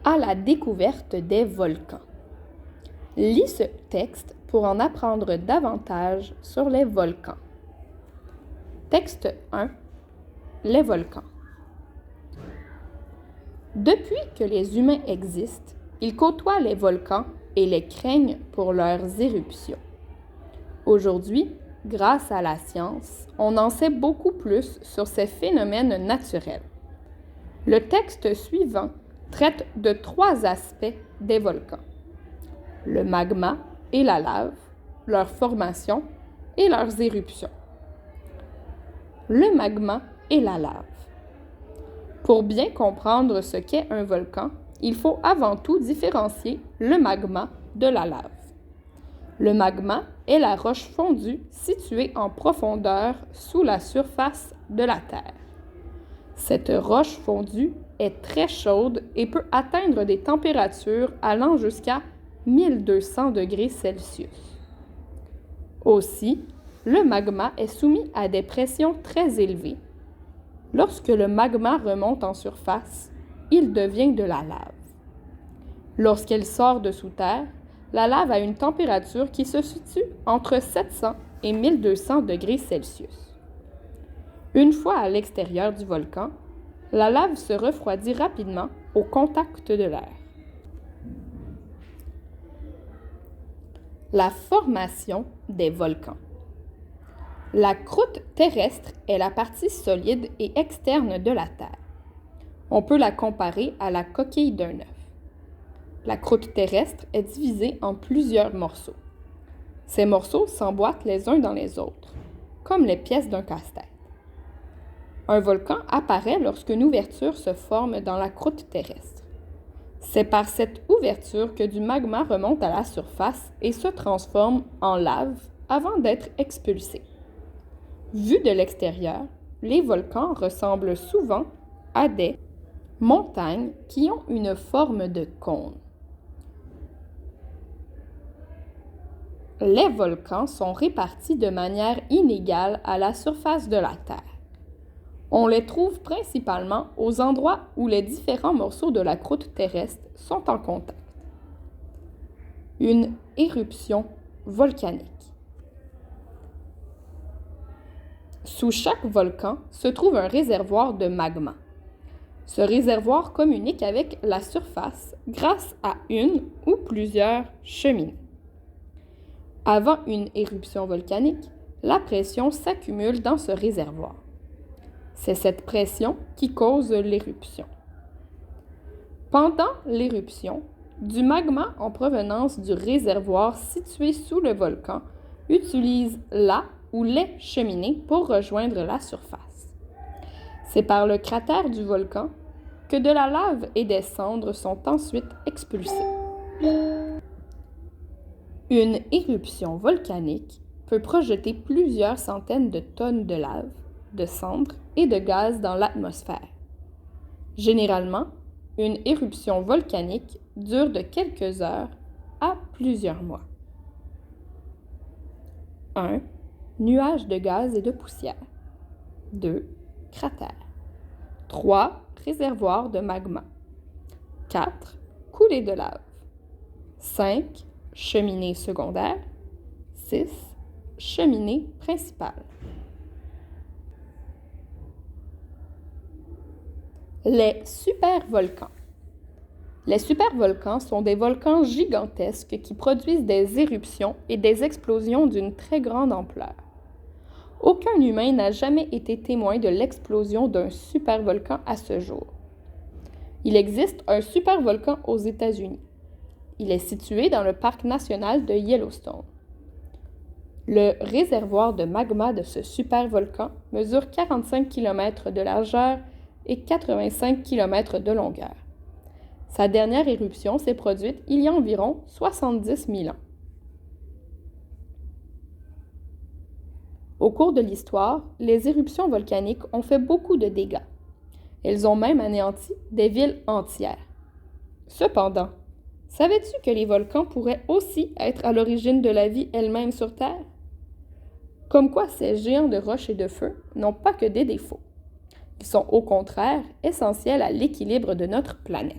à la découverte des volcans. Lis ce texte pour en apprendre davantage sur les volcans. Texte 1. Les volcans. Depuis que les humains existent, ils côtoient les volcans et les craignent pour leurs éruptions. Aujourd'hui, grâce à la science, on en sait beaucoup plus sur ces phénomènes naturels. Le texte suivant traite de 3 aspects des volcans: le magma et la lave, leur formation et leurs éruptions. Le magma et la lave. Pour bien comprendre ce qu'est un volcan, il faut avant tout différencier le magma de la lave. Le magma est la roche fondue située en profondeur sous la surface de la Terre. Cette roche fondue est très chaude et peut atteindre des températures allant jusqu'à 1200 degrés Celsius. Aussi, le magma est soumis à des pressions très élevées. Lorsque le magma remonte en surface, il devient de la lave. Lorsqu'elle sort de sous terre, la lave a une température qui se situe entre 700 et 1200 degrés Celsius. Une fois à l'extérieur du volcan, la lave se refroidit rapidement au contact de l'air. La formation des volcans. La croûte terrestre est la partie solide et externe de la Terre. On peut la comparer à la coquille d'un œuf. La croûte terrestre est divisée en plusieurs morceaux. Ces morceaux s'emboîtent les uns dans les autres, comme les pièces d'un casse-tête. Un volcan apparaît lorsqu'une ouverture se forme dans la croûte terrestre. C'est par cette ouverture que du magma remonte à la surface et se transforme en lave avant d'être expulsé. Vus de l'extérieur, les volcans ressemblent souvent à des montagnes qui ont une forme de cône. Les volcans sont répartis de manière inégale à la surface de la Terre. On les trouve principalement aux endroits où les différents morceaux de la croûte terrestre sont en contact. Une éruption volcanique. Sous chaque volcan se trouve un réservoir de magma. Ce réservoir communique avec la surface grâce à une ou plusieurs cheminées. Avant une éruption volcanique, la pression s'accumule dans ce réservoir. C'est cette pression qui cause l'éruption. Pendant l'éruption, du magma en provenance du réservoir situé sous le volcan utilise la ou les cheminées pour rejoindre la surface. C'est par le cratère du volcan que de la lave et des cendres sont ensuite expulsées. Une éruption volcanique peut projeter plusieurs centaines de tonnes de lave, de cendres et de gaz dans l'atmosphère. Généralement, une éruption volcanique dure de quelques heures à plusieurs mois. 1. Nuages de gaz et de poussière. 2. Cratère. 3. Réservoir de magma. 4. Coulée de lave. 5. Cheminée secondaire. 6. Cheminée principale. Les supervolcans. Les supervolcans sont des volcans gigantesques qui produisent des éruptions et des explosions d'une très grande ampleur. Aucun humain n'a jamais été témoin de l'explosion d'un supervolcan à ce jour. Il existe un supervolcan aux États-Unis. Il est situé dans le parc national de Yellowstone. Le réservoir de magma de ce supervolcan mesure 45 km de largeur et 85 km de longueur. Sa dernière éruption s'est produite il y a environ 70 000 ans. Au cours de l'histoire, les éruptions volcaniques ont fait beaucoup de dégâts. Elles ont même anéanti des villes entières. Cependant, savais-tu que les volcans pourraient aussi être à l'origine de la vie elle-même sur Terre? Comme quoi ces géants de roches et de feu n'ont pas que des défauts. Ils sont au contraire essentiels à l'équilibre de notre planète.